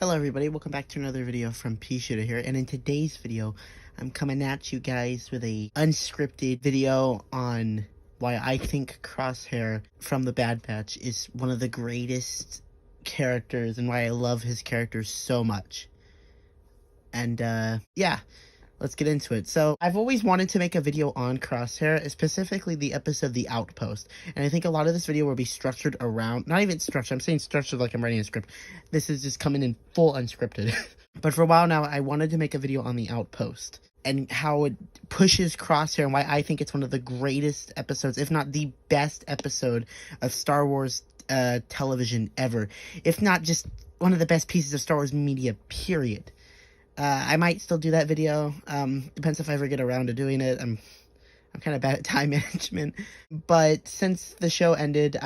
Hello everybody, welcome back to another video from P Shooter here, and in today's video, I'm coming at you guys with a unscripted video on why I think Crosshair from the Bad Batch is one of the greatest characters and why I love his character so much. And yeah, let's get into it. So, I've always wanted to make a video on Crosshair, specifically the episode The Outpost. And I think a lot of this video will be structured around, not even structured, I'm saying structured like I'm writing a script. This is just coming in full unscripted. But for a while now, I wanted to make a video on The Outpost and how it pushes Crosshair and why I think it's one of the greatest episodes, if not the best episode of Star Wars television ever. If not just one of the best pieces of Star Wars media, period. I might still do that video. Depends if I ever get around to doing it. I'm kind of bad at time management. But since the show ended,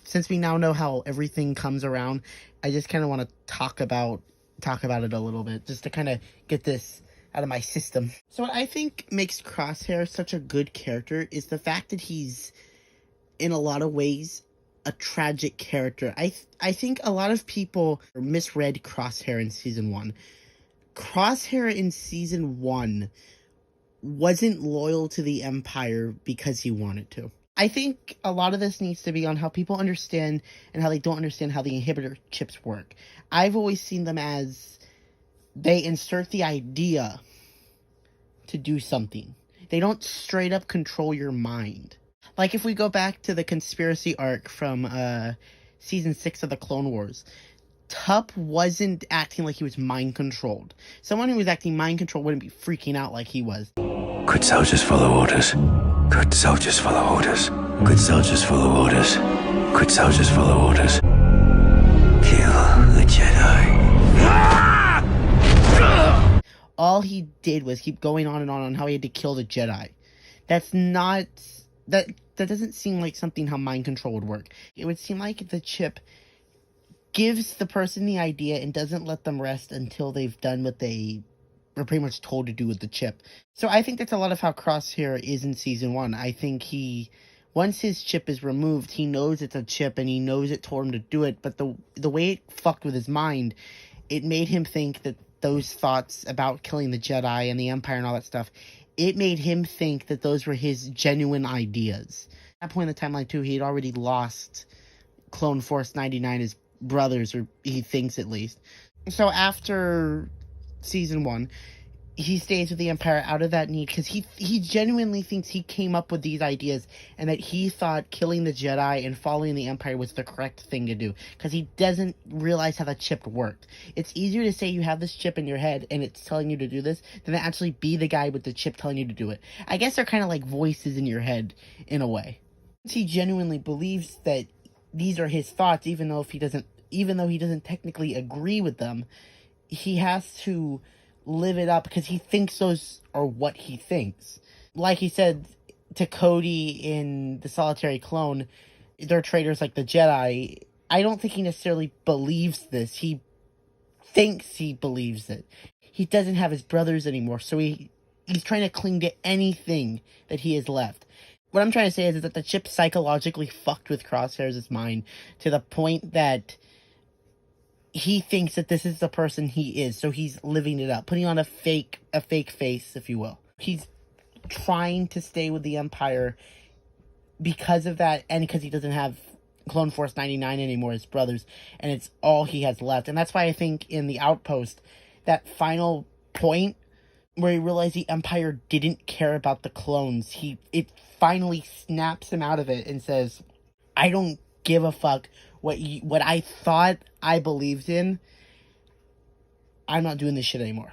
since we now know how everything comes around, I just kind of want to talk about it a little bit, just to kind of get this out of my system. So what I think makes Crosshair such a good character is the fact that he's, in a lot of ways, a tragic character. I think a lot of people misread Crosshair in Season 1. Crosshair in Season 1 wasn't loyal to the Empire because he wanted to. I think a lot of this needs to be on how people understand and how they don't understand how the inhibitor chips work. I've always seen them as they insert the idea to do something. They don't straight up control your mind. Like if we go back to the conspiracy arc from Season 6 of the Clone Wars, Tup wasn't acting like he was mind-controlled. Someone who was acting mind-controlled wouldn't be freaking out like he was. Good soldiers follow orders. Good soldiers follow orders. Good soldiers follow orders. Good soldiers follow orders. Kill the Jedi. All he did was keep going on and on how he had to kill the Jedi. That's not... That doesn't seem like something how mind control would work. It would seem like the chip gives the person the idea and doesn't let them rest until they've done what they were pretty much told to do with the chip. So I think that's a lot of how Crosshair is in Season 1. I think once his chip is removed, he knows it's a chip and he knows it told him to do it, but the way it fucked with his mind, it made him think that those thoughts about killing the Jedi and the Empire and all that stuff, it made him think that those were his genuine ideas. At that point in the timeline too, he had already lost Clone Force 99, his brothers, or he thinks at least. So after Season 1, he stays with the Empire out of that need because he genuinely thinks he came up with these ideas and that he thought killing the Jedi and following the Empire was the correct thing to do because he doesn't realize how the chip worked. It's easier to say you have this chip in your head and it's telling you to do this than to actually be the guy with the chip telling you to do it. I guess they're kind of like voices in your head in a way. He genuinely believes that these are his thoughts, even though he doesn't technically agree with them, he has to live it up because he thinks those are what he thinks. Like he said to Cody in The Solitary Clone, they're traitors like the Jedi. I don't think he necessarily believes this. He thinks he believes it. He doesn't have his brothers anymore, so he's trying to cling to anything that he has left. What I'm trying to say is that the chip psychologically fucked with Crosshair's mind to the point that he thinks that this is the person he is, so he's living it up, putting on a fake face, if you will. He's trying to stay with the Empire because of that, and because he doesn't have Clone Force 99 anymore, his brothers, and it's all he has left. And that's why I think in The Outpost, that final point where he realized the Empire didn't care about the clones, it finally snaps him out of it and says, I don't give a fuck what I thought I believed in. I'm not doing this shit anymore.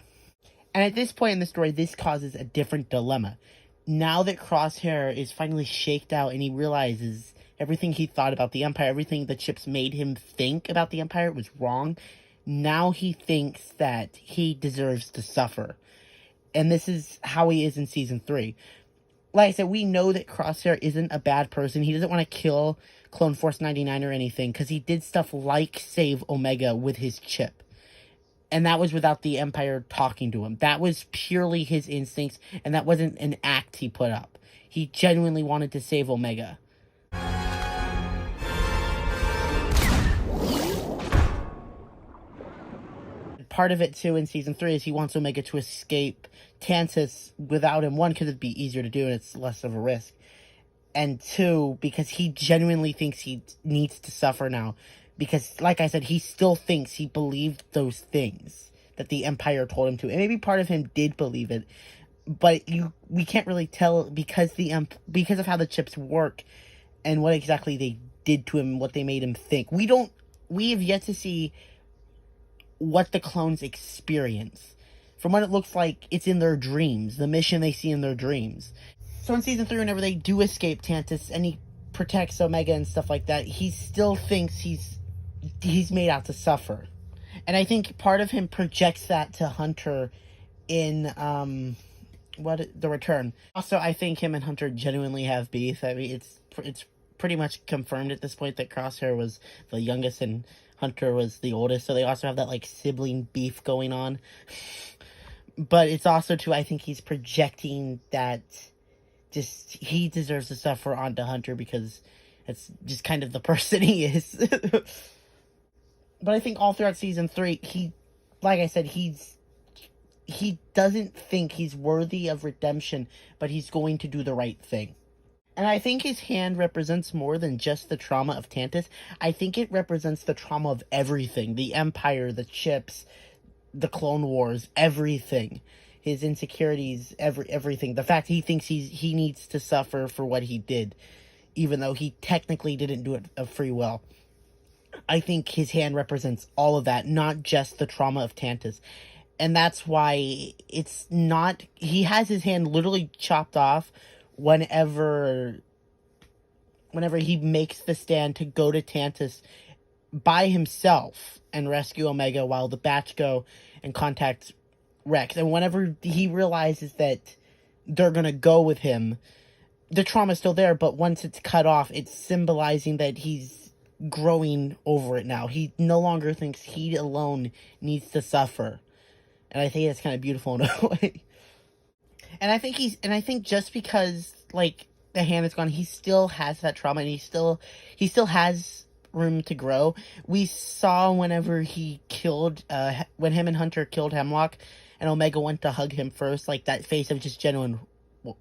And at this point in the story, this causes a different dilemma. Now that Crosshair is finally shaked out and he realizes everything he thought about the Empire, everything the chips made him think about the Empire was wrong, now he thinks that he deserves to suffer. And this is how he is in Season 3. Like I said, we know that Crosshair isn't a bad person. He doesn't want to kill Clone Force 99 or anything, because he did stuff like save Omega with his chip. And that was without the Empire talking to him. That was purely his instincts, and that wasn't an act he put up. He genuinely wanted to save Omega. part of it too in season 3 is he wants Omega to escape Tantus without him. One, because it'd be easier to do and it's less of a risk. And two, because he genuinely thinks he needs to suffer now. Because, like I said, he still thinks he believed those things that the Empire told him to. And maybe part of him did believe it. But we can't really tell because of how the chips work and what exactly they did to him, what they made him think. We have yet to see what the clones experience. From what it looks like, it's in their dreams. The mission they see in their dreams. So in season 3, whenever they do escape Tantus and he protects Omega and stuff like that, he still thinks he's made out to suffer. And I think part of him projects that to Hunter in The Return. Also, I think him and Hunter genuinely have beef. I mean, it's pretty much confirmed at this point that Crosshair was the youngest and Hunter was the oldest, so they also have that, like, sibling beef going on. But it's also, too, I think he's projecting that just he deserves to suffer onto Hunter because it's just kind of the person he is. But I think all throughout season 3, like I said, he doesn't think he's worthy of redemption, but he's going to do the right thing. And I think his hand represents more than just the trauma of Tantus. I think it represents the trauma of everything. The Empire, the chips, the Clone Wars, everything. His insecurities, everything. The fact he thinks he needs to suffer for what he did, even though he technically didn't do it of free will. I think his hand represents all of that, not just the trauma of Tantus. And that's why it's not... He has his hand literally chopped off whenever he makes the stand to go to Tantus by himself and rescue Omega while the Batch go and contact Rex. And whenever he realizes that they're going to go with him, the trauma's still there, but once it's cut off, it's symbolizing that he's growing over it now. He no longer thinks he alone needs to suffer. And I think that's kind of beautiful in a way. And I think just because, like, the hand is gone, he still has that trauma, and he still has room to grow. We saw whenever he killed, when him and Hunter killed Hemlock, and Omega went to hug him first, like, that face of just genuine,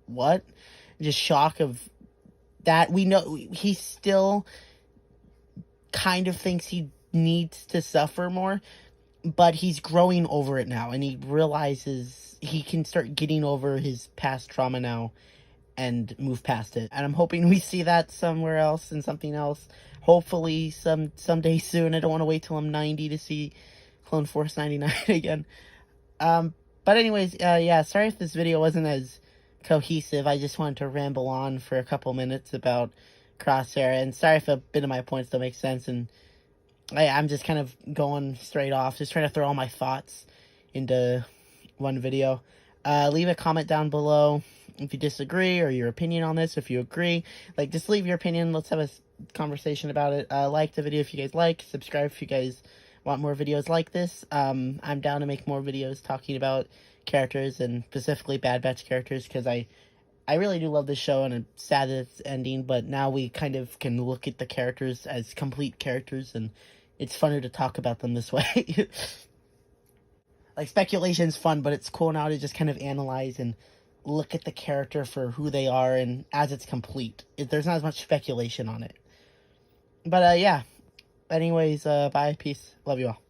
what? Just shock of that. We know he still kind of thinks he needs to suffer more, but he's growing over it now, and he realizes he can start getting over his past trauma now and move past it. And I'm hoping we see that somewhere else in something else. Hopefully someday soon. I don't want to wait till I'm 90 to see Clone Force 99 again. But anyways, yeah, sorry if this video wasn't as cohesive. I just wanted to ramble on for a couple minutes about Crosshair, and sorry if a bit of my points don't make sense, and I'm just kind of going straight off, just trying to throw all my thoughts into one video. Leave a comment down below if you disagree, or your opinion on this. If you agree, like, just leave your opinion. Let's have a conversation about it. Like the video if you guys like, subscribe if you guys want more videos like this. I'm down to make more videos talking about characters, and specifically Bad Batch characters, because I really do love this show, and I'm sad that it's ending, but now we kind of can look at the characters as complete characters, and it's funner to talk about them this way. Like, speculation's fun, but it's cool now to just kind of analyze and look at the character for who they are, and as it's complete. There's not as much speculation on it. But, yeah. Anyways, bye, peace, love you all.